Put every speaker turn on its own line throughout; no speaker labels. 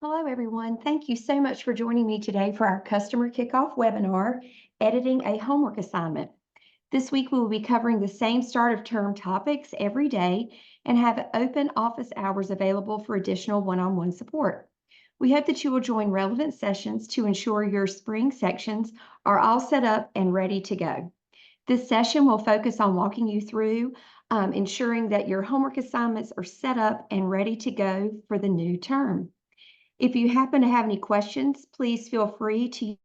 Hello, everyone. Thank you so much for joining me today for our customer kickoff webinar, Editing a Homework Assignment. This week, we will be covering the same start of term topics every day and have open office hours available for additional one-on-one support. We hope that you will join relevant sessions to ensure your spring sections are all set up and ready to go. This session will focus on walking you through ensuring that your homework assignments are set up and ready to go for the new term. If you happen to have any questions, please feel free to use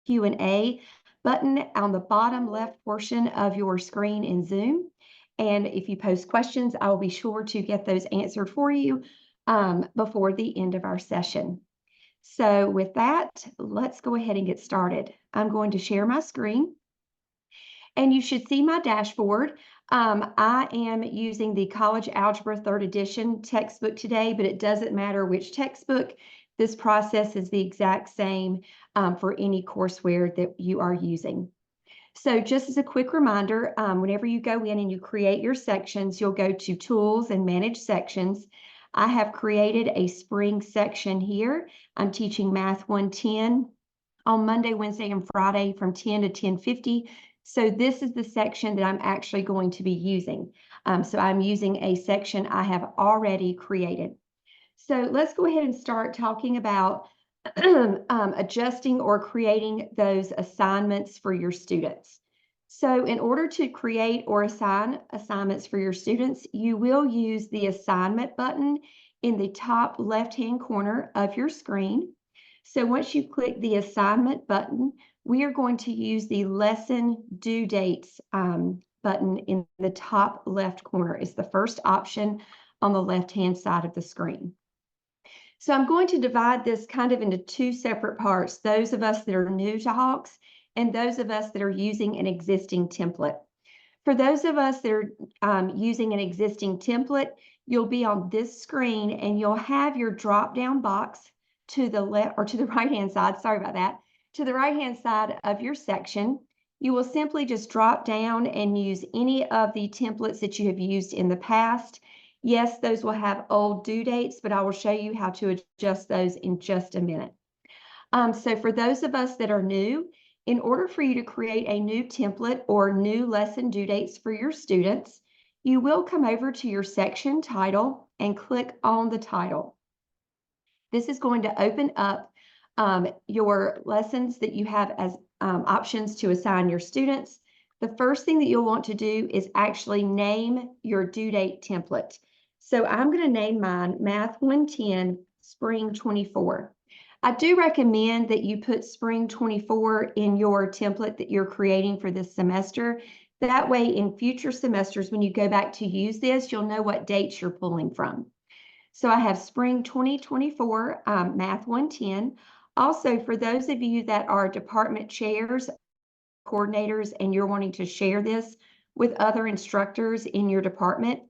the Q&A button on the bottom left portion of your screen in Zoom. And if you post questions, I will be sure to get those answered for you before the end of our session. So with that, let's go ahead and get started. I'm going to share my screen. And you should see my dashboard. I am using the College Algebra 3rd Edition textbook today, but it doesn't matter which textbook. This process is the exact same for any courseware that you are using. So just as a quick reminder, whenever you go in and you create your sections, you'll go to Tools and Manage Sections. I have created a spring section here. I'm teaching Math 110 on Monday, Wednesday, and Friday from 10 to 10:50. So this is the section that I'm actually going to be using. So I'm using a section I have already created. So let's go ahead and start talking about adjusting or creating those assignments for your students. So in order to create or assign assignments for your students, you will use the assignment button in the top left-hand corner of your screen. So once you click the assignment button, we are going to use the lesson due dates button in the top left corner. It's the first option on the left-hand side of the screen. So I'm going to divide this kind of into two separate parts, those of us that are new to Hawks and those of us that are using an existing template. For those of us that are using an existing template, you'll be on this screen and you'll have your drop-down box to the left or to the right-hand side, sorry about that, to the right-hand side of your section. You will simply just drop down and use any of the templates that you have used in the past. Yes, those will have old due dates, but I will show you how to adjust those in just a minute. So for those of us that are new, in order for you to create a new template or new lesson due dates for your students, you will come over to your section title and click on the title. This is going to open up your lessons that you have as options to assign your students. The first thing that you'll want to do is actually name your due date template. So I'm going to name mine Math 110 Spring 24. I do recommend that you put Spring 24 in your template that you're creating for this semester. That way, in future semesters, when you go back to use this, you'll know what dates you're pulling from. So I have Spring 2024 Math 110. Also, for those of you that are department chairs, coordinators, and you're wanting to share this with other instructors in your department,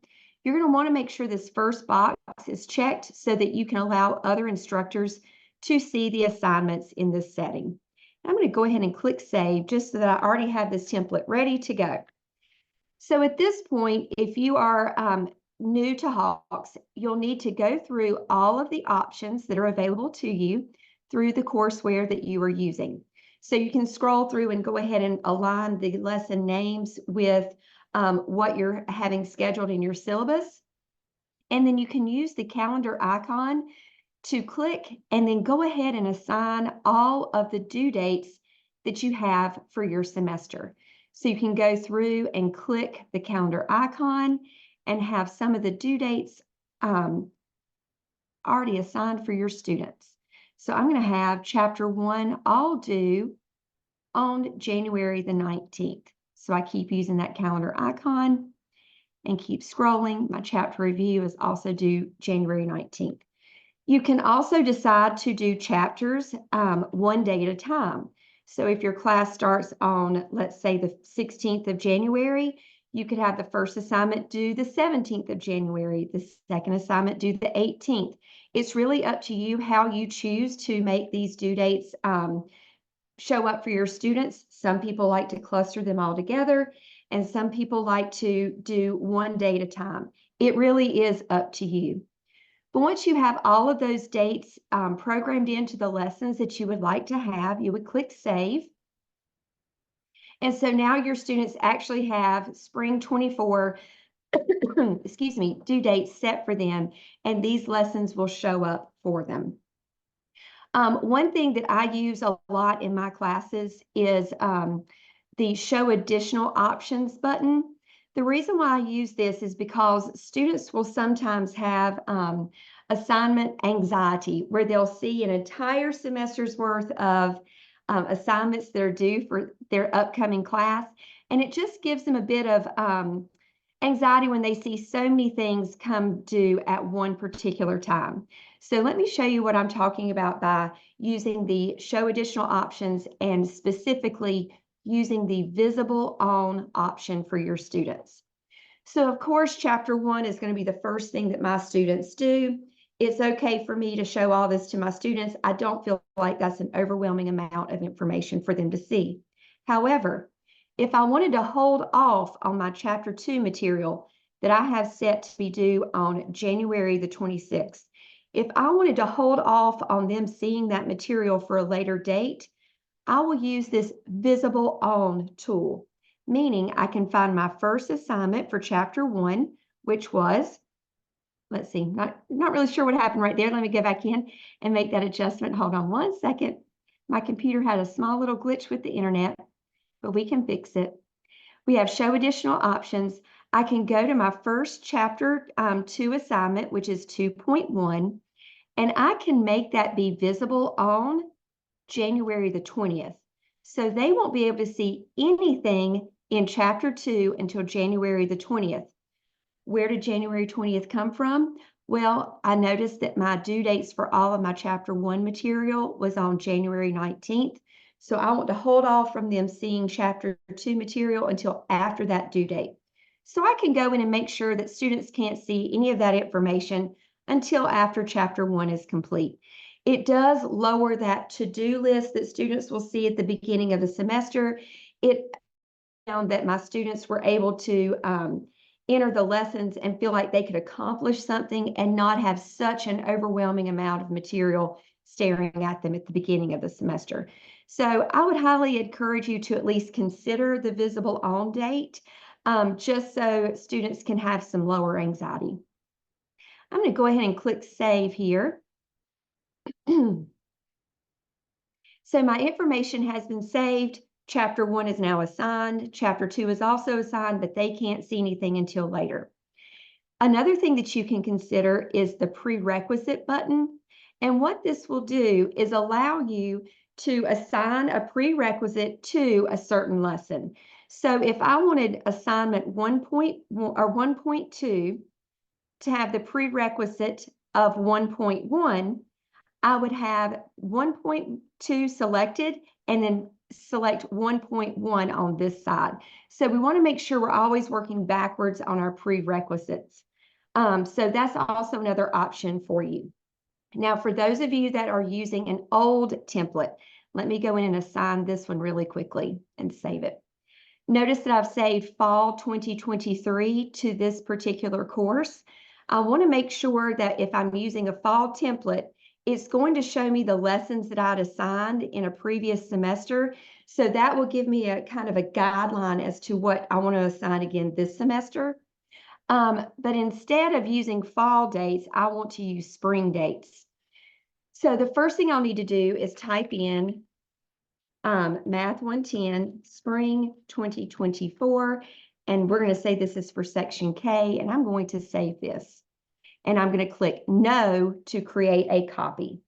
you're going to want to make sure this first box is checked so that you can allow other instructors to see the assignments in this setting. I'm going to go ahead and click Save just so that I already have this template ready to go. So at this point, if you are new to Hawks, you'll need to go through all of the options that are available to you through the courseware that you are using. So you can scroll through and go ahead and align the lesson names with what you're having scheduled in your syllabus. And then you can use the calendar icon to click and then go ahead and assign all of the due dates that you have for your semester. So you can go through and click the calendar icon and have some of the due dates already assigned for your students. So I'm going to have Chapter 1 all due on January the 19th. So I keep using that calendar icon and keep scrolling. My chapter review is also due January 19th. You can also decide to do chapters one day at a time. So if your class starts on, let's say, the 16th of January, you could have the first assignment due the 17th of January, the second assignment due the 18th. It's really up to you how you choose to make these due dates show up for your students. Some people like to cluster them all together, and some people like to do one day at a time. It really is up to you. But once you have all of those dates programmed into the lessons that you would like to have, you would click Save. And so now your students actually have Spring 24, excuse me, due dates set for them, and these lessons will show up for them. One thing that I use a lot in my classes is the Show Additional Options button. The reason why I use this is because students will sometimes have assignment anxiety, where they'll see an entire semester's worth of assignments that are due for their upcoming class, and it just gives them a bit of anxiety when they see so many things come due at one particular time. So let me show you what I'm talking about by using the Show Additional Options and specifically using the Visible On option for your students. So of course, Chapter 1 is going to be the first thing that my students do. It's okay for me to show all this to my students. I don't feel like that's an overwhelming amount of information for them to see. However, if I wanted to hold off on my Chapter 2 material that I have set to be due on January the 26th, if I wanted to hold off on them seeing that material for a later date, I will use this Visible On tool, meaning I can find my first assignment for Chapter 1, which was, let's see, not really sure what happened right there. Let me go back in and make that adjustment. Hold on one second. My computer had a small little glitch with the internet, but we can fix it. We have Show Additional Options. I can go to my first Chapter 2 assignment, which is 2.1, and I can make that be visible on January the 20th. So they won't be able to see anything in Chapter 2 until January the 20th. Where did January 20th come from? Well, I noticed that my due dates for all of my Chapter 1 material was on January 19th. So I want to hold off from them seeing Chapter 2 material until after that due date. So I can go in and make sure that students can't see any of that information until after Chapter 1 is complete. It does lower that to-do list that students will see at the beginning of the semester. It found that my students were able to enter the lessons and feel like they could accomplish something and not have such an overwhelming amount of material staring at them at the beginning of the semester. So I would highly encourage you to at least consider the Visible On date, just so students can have some lower anxiety. I'm going to go ahead and click Save here. So my information has been saved. Chapter 1 is now assigned. Chapter 2 is also assigned, but they can't see anything until later. Another thing that you can consider is the prerequisite button. And what this will do is allow you to assign a prerequisite to a certain lesson. So if I wanted assignment 1.1 or 1.2 to have the prerequisite of 1.1, I would have 1.2 selected and then select 1.1 on this side. So we want to make sure we're always working backwards on our prerequisites. So that's also another option for you. Now, for those of you that are using an old template, let me go in and assign this one really quickly and save it. Notice that I've saved Fall 2023 to this particular course. I want to make sure that if I'm using a fall template, it's going to show me the lessons that I'd assigned in a previous semester. So that will give me a kind of a guideline as to what I want to assign again this semester. But instead of using fall dates, I want to use spring dates. So the first thing I'll need to do is type in Math 110, Spring 2024, and we're going to say this is for Section K, and I'm going to save this. And I'm going to click No to create a copy.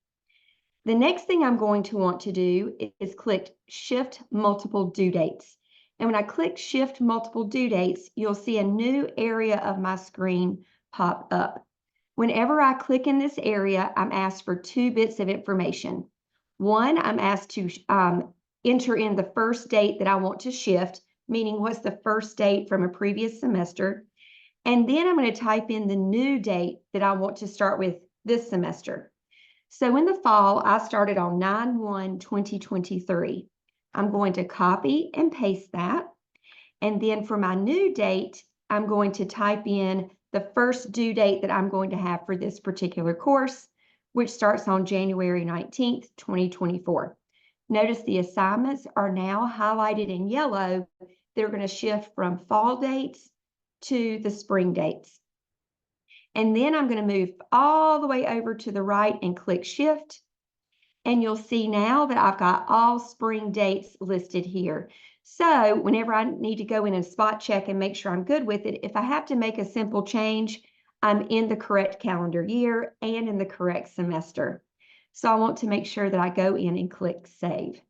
The next thing I'm going to want to do is click Shift Multiple Due Dates. And when I click Shift Multiple Due Dates, you'll see a new area of my screen pop up. Whenever I click in this area, I'm asked for 2 bits of information. One, I'm asked to enter in the first date that I want to shift, meaning what's the first date from a previous semester. And then I'm going to type in the new date that I want to start with this semester. So in the fall, I started on 9/1/2023. I'm going to copy and paste that. And then for my new date, I'm going to type in the first due date that I'm going to have for this particular course, which starts on January 19th, 2024. Notice the assignments are now highlighted in yellow. They're going to shift from fall dates to the spring dates. And then I'm going to move all the way over to the right and click Shift. And you'll see now that I've got all spring dates listed here. So whenever I need to go in and spot check and make sure I'm good with it, if I have to make a simple change, I'm in the correct calendar year and in the correct semester. So I want to make sure that I go in and click Save.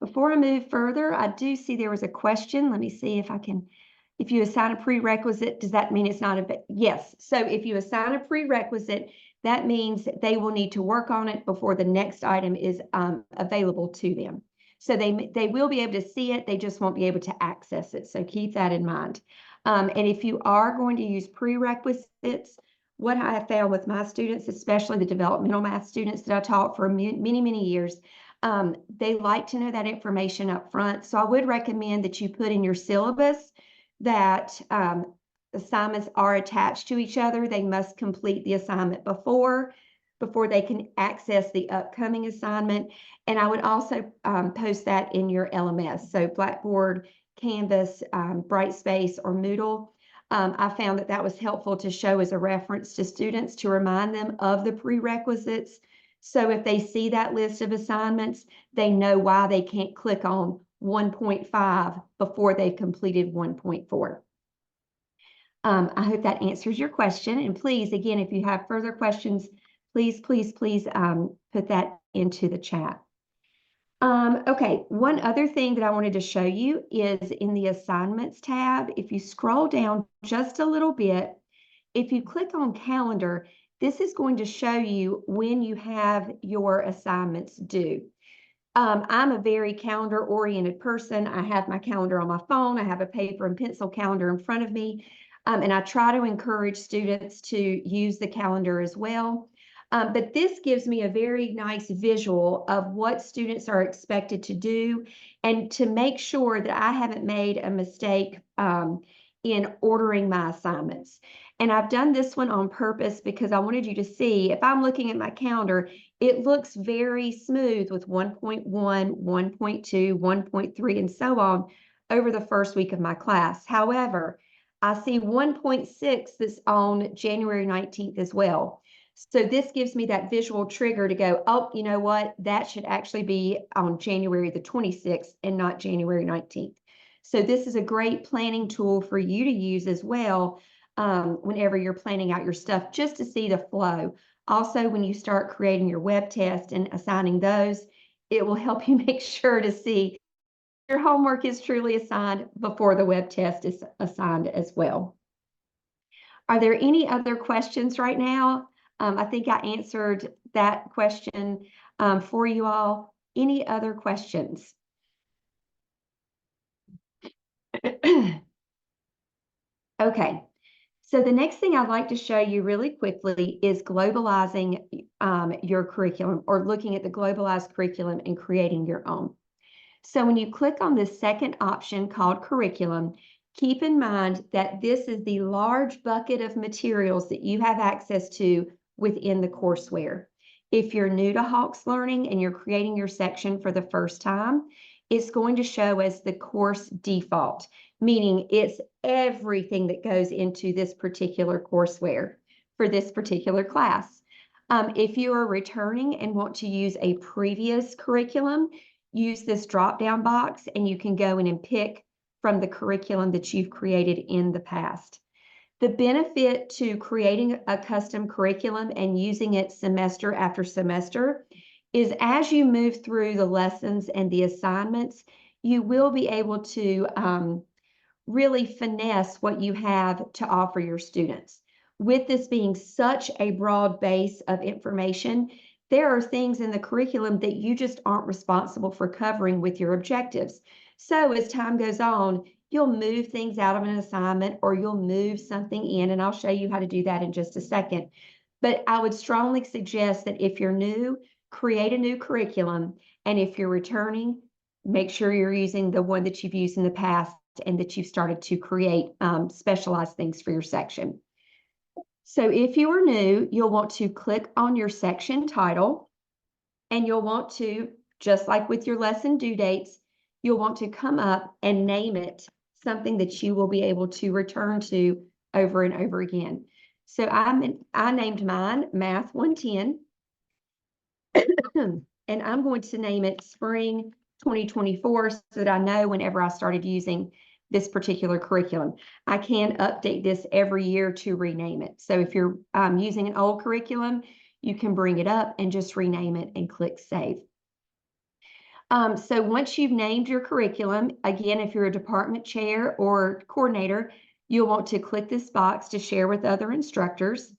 Before I move further, I do see there was a question. Let me see if I can, if you assign a prerequisite, does that mean it's not a, yes. So if you assign a prerequisite, that means they will need to work on it before the next item is available to them. So they will be able to see it, they just won't be able to access it. So keep that in mind. And if you are going to use prerequisites, what I have found with my students, especially the developmental math students that I taught for many years, they like to know that information up front. So I would recommend that you put in your syllabus that assignments are attached to each other. They must complete the assignment before they can access the upcoming assignment. And I would also post that in your LMS. So Blackboard, Canvas, Brightspace, or Moodle. I found that that was helpful to show as a reference to students to remind them of the prerequisites. So if they see that list of assignments, they know why they can't click on 1.5 before they've completed 1.4. I hope that answers your question. And please, again, if you have further questions, please put that into the chat. Okay, one other thing that I wanted to show you is in the Assignments tab. If you scroll down just a little bit, if you click on Calendar, this is going to show you when you have your assignments due. I'm a very calendar-oriented person. I have my calendar on my phone. I have a paper and pencil calendar in front of me, and I try to encourage students to use the calendar as well. But this gives me a very nice visual of what students are expected to do and to make sure that I haven't made a mistake in ordering my assignments. And I've done this one on purpose because I wanted you to see, if I'm looking at my calendar, it looks very smooth with 1.1, 1.2, 1.3, and so on over the first week of my class. However, I see 1.6 that's on January 19th as well. So this gives me that visual trigger to go, oh, you know what? That should actually be on January the 26th and not January 19th. So this is a great planning tool for you to use as well whenever you're planning out your stuff, just to see the flow. Also, when you start creating your web test and assigning those, it will help you make sure to see your homework is truly assigned before the web test is assigned as well. Are there any other questions right now? I think I answered that question for you all. Any other questions? Okay, so the next thing I'd like to show you really quickly is globalizing your curriculum, or looking at the globalized curriculum and creating your own. So when you click on the second option called curriculum, keep in mind that this is the large bucket of materials that you have access to within the courseware. If you're new to Hawkes Learning and you're creating your section for the first time, it's going to show as the course default, meaning it's everything that goes into this particular courseware for this particular class. If you are returning and want to use a previous curriculum, use this drop-down box and you can go in and pick from the curriculum that you've created in the past. The benefit to creating a custom curriculum and using it semester after semester is as you move through the lessons and the assignments, you will be able to really finesse what you have to offer your students. With this being such a broad base of information, there are things in the curriculum that you just aren't responsible for covering with your objectives. So as time goes on, you'll move things out of an assignment or you'll move something in, and I'll show you how to do that in just a second. But I would strongly suggest that if you're new, create a new curriculum. And if you're returning, make sure you're using the one that you've used in the past and that you've started to create specialized things for your section. So if you are new, you'll want to click on your section title, and you'll want to, just like with your lesson due dates, you'll want to come up and name it something that you will be able to return to over and over again. So I named mine Math 110, and I'm going to name it Spring 2024 so that I know whenever I started using this particular curriculum. I can update this every year to rename it. So if you're using an old curriculum, you can bring it up and just rename it and click Save. So once you've named your curriculum, again, if you're a department chair or coordinator, you'll want to click this box to share with other instructors.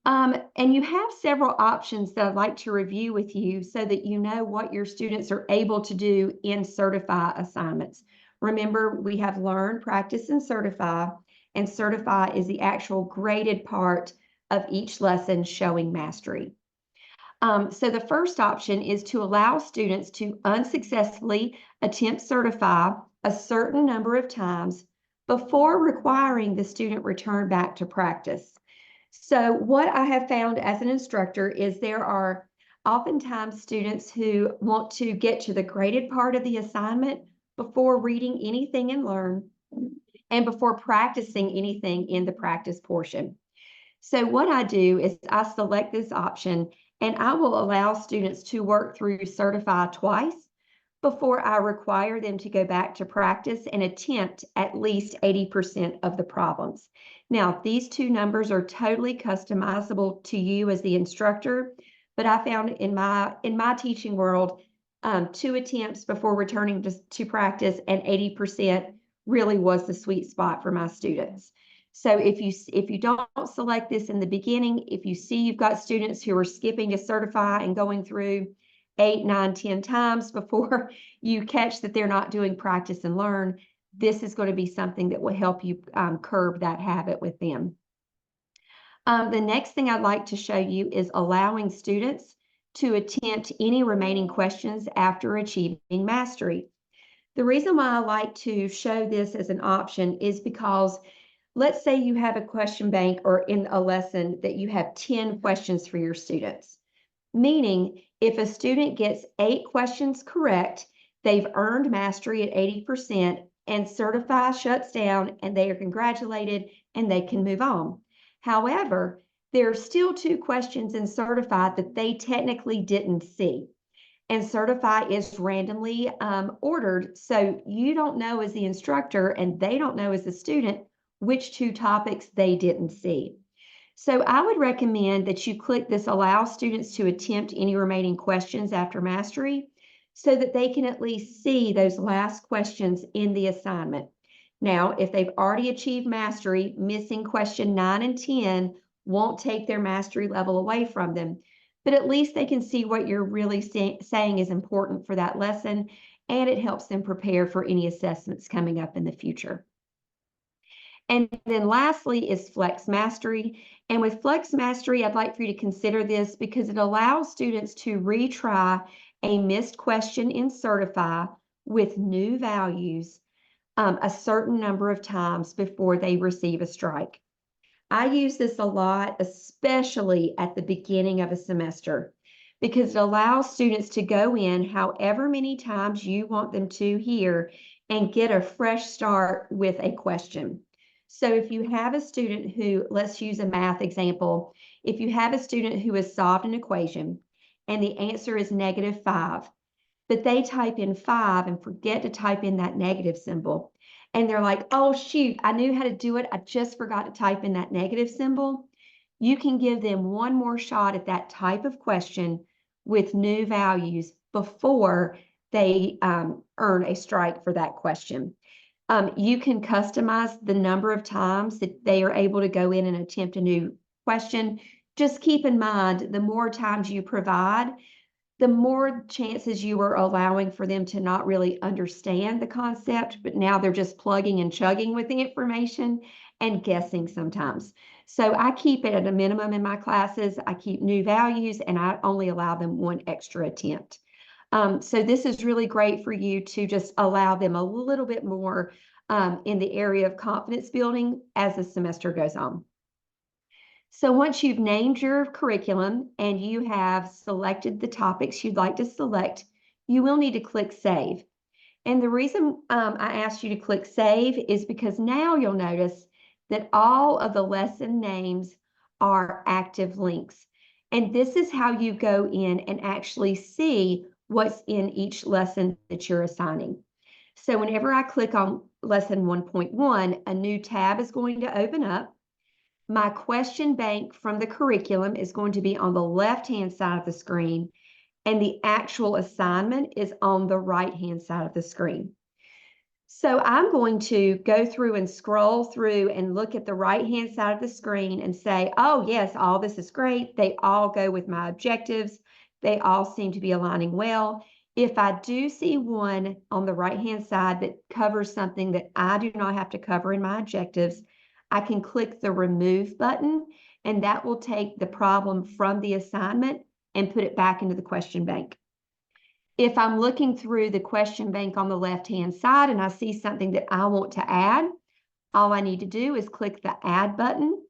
And you have several options that I'd like to review with you so that you know what your students are able to do in Certify assignments. Remember, we have Learn, Practice, and Certify is the actual graded part of each lesson showing mastery. So the first option is to allow students to unsuccessfully attempt Certify a certain number of times before requiring the student return back to practice. So what I have found as an instructor is there are oftentimes students who want to get to the graded part of the assignment before reading anything in Learn and before practicing anything in the practice portion. So what I do is I select this option and I will allow students to work through Certify twice before I require them to go back to practice and attempt at least 80% of the problems. Now, these two numbers are totally customizable to you as the instructor, but I found in my teaching world, 2 attempts before returning to practice and 80% really was the sweet spot for my students. So if you don't select this in the beginning, if you see you've got students who are skipping to Certify and going through 8, 9, 10 times before you catch that they're not doing Practice and Learn, this is going to be something that will help you curb that habit with them. The next thing I'd like to show you is allowing students to attempt any remaining questions after achieving mastery. The reason why I like to show this as an option is because let's say you have a question bank or in a lesson that you have 10 questions for your students. Meaning, if a student gets 8 questions correct, they've earned mastery at 80%, and Certify shuts down and they are congratulated and they can move on. However, there are still 2 questions in Certify that they technically didn't see. And Certify is randomly ordered, so you don't know as the instructor and they don't know as the student which 2 topics they didn't see. So I would recommend that you click this Allow Students to Attempt Any Remaining Questions After Mastery so that they can at least see those last questions in the assignment. Now, if they've already achieved mastery, missing question 9 and 10 won't take their mastery level away from them, but at least they can see what you're really saying is important for that lesson, and it helps them prepare for any assessments coming up in the future. And then lastly is Flex Mastery. And with Flex Mastery, I'd like for you to consider this because it allows students to retry a missed question in Certify with new values a certain number of times before they receive a strike. I use this a lot, especially at the beginning of a semester, because it allows students to go in however many times you want them to here and get a fresh start with a question. So if you have a student who, let's use a math example, if you have a student who has solved an equation and the answer is -5, but they type in 5 and forget to type in that negative symbol, and they're like, oh shoot, I knew how to do it, I just forgot to type in that negative symbol, you can give them one more shot at that type of question with new values before they earn a strike for that question. You can customize the number of times that they are able to go in and attempt a new question. Just keep in mind, the more times you provide, the more chances you are allowing for them to not really understand the concept, but now they're just plugging and chugging with the information and guessing sometimes. So I keep it at a minimum in my classes. I keep new values and I only allow them one extra attempt. So this is really great for you to just allow them a little bit more in the area of confidence building as the semester goes on. So once you've named your curriculum and you have selected the topics you'd like to select, you will need to click Save. And the reason I asked you to click Save is because now you'll notice that all of the lesson names are active links. And this is how you go in and actually see what's in each lesson that you're assigning. So whenever I click on lesson 1.1, a new tab is going to open up. My question bank from the curriculum is going to be on the left-hand side of the screen, and the actual assignment is on the right-hand side of the screen. So I'm going to go through and scroll through and look at the right-hand side of the screen and say, oh, yes, all this is great. They all go with my objectives. They all seem to be aligning well. If I do see one on the right-hand side that covers something that I do not have to cover in my objectives, I can click the Remove button, and that will take the problem from the assignment and put it back into the question bank. If I'm looking through the question bank on the left-hand side and I see something that I want to add, all I need to do is click the Add button,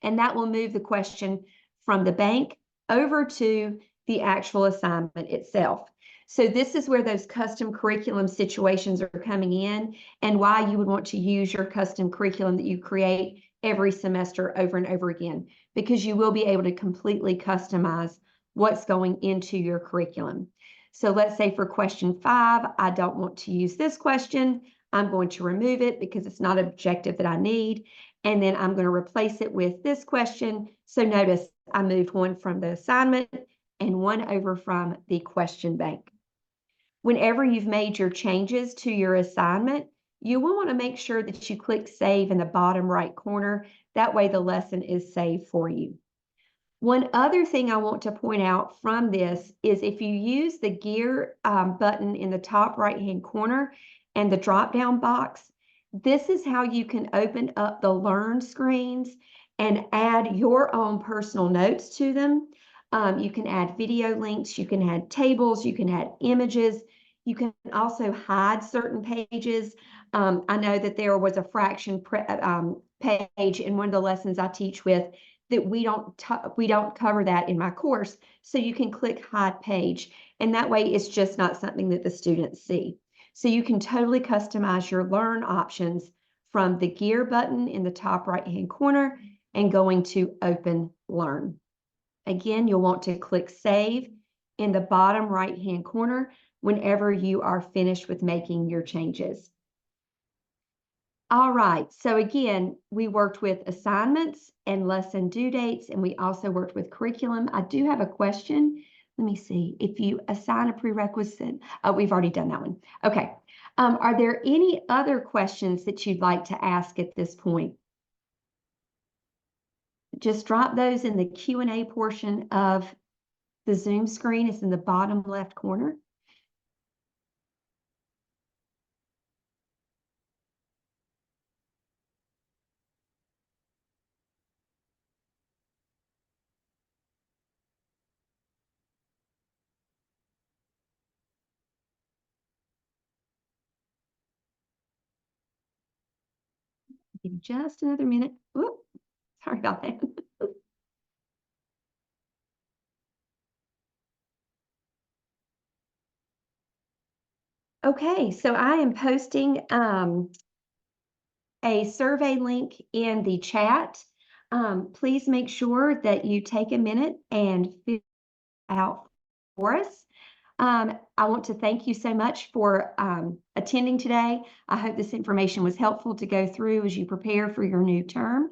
and that will move the question from the bank over to the actual assignment itself. So this is where those custom curriculum situations are coming in, and why you would want to use your custom curriculum that you create every semester over and over again, because you will be able to completely customize what's going into your curriculum. So let's say for question 5, I don't want to use this question. I'm going to remove it because it's not an objective that I need. And then I'm going to replace it with this question. So notice I moved one from the assignment and one over from the question bank. Whenever you've made your changes to your assignment, you will want to make sure that you click Save in the bottom right corner. That way the lesson is saved for you. One other thing I want to point out from this is if you use the gear button in the top right-hand corner and the drop-down box, this is how you can open up the Learn screens and add your own personal notes to them. You can add video links, you can add tables, you can add images. You can also hide certain pages. I know that there was a fraction page in one of the lessons I teach with that we don't cover that in my course. So you can click Hide Page, and that way it's just not something that the students see. So you can totally customize your Learn options from the gear button in the top right-hand corner and going to Open Learn. Again, you'll want to click Save in the bottom right-hand corner whenever you are finished with making your changes. All right, so again, we worked with assignments and lesson due dates, and we also worked with curriculum. I do have a question. Let me see. If you assign a prerequisite, we've already done that one. Okay. Are there any other questions that you'd like to ask at this point? Just drop those in the Q&A portion of the Zoom screen. It's in the bottom left corner. Give just another minute. Whoop, sorry about that. Okay, so I am posting a survey link in the chat. Please make sure that you take a minute and fill out for us. I want to thank you so much for attending today. I hope this information was helpful to go through as you prepare for your new term.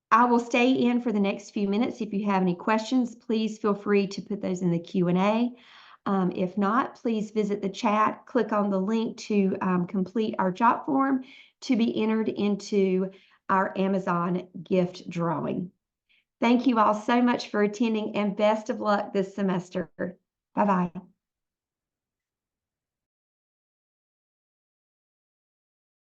I will stay in for the next few minutes. If you have any questions, please feel free to put those in the Q&A. If not, please visit the chat, click on the link to complete our job form to be entered into our Amazon gift drawing. Thank you all so much for attending, and best of luck this semester. Bye-bye.